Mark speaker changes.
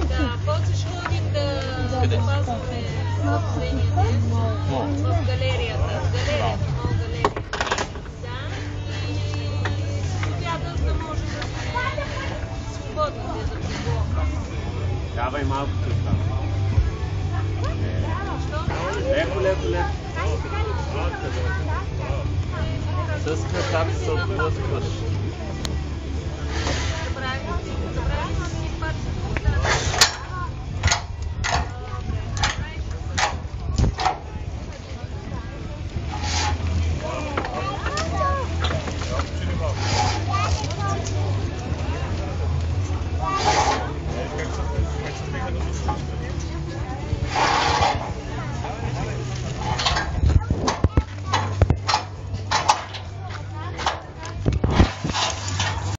Speaker 1: Да, почваш ходим да запазваме съобщенията в галерията. Много галерия. Да, и обяда, за да може да сме свободни да погледнем.
Speaker 2: Давай малко чуста. Леко. С краката се отблъскваш.
Speaker 1: Забравим си пачката.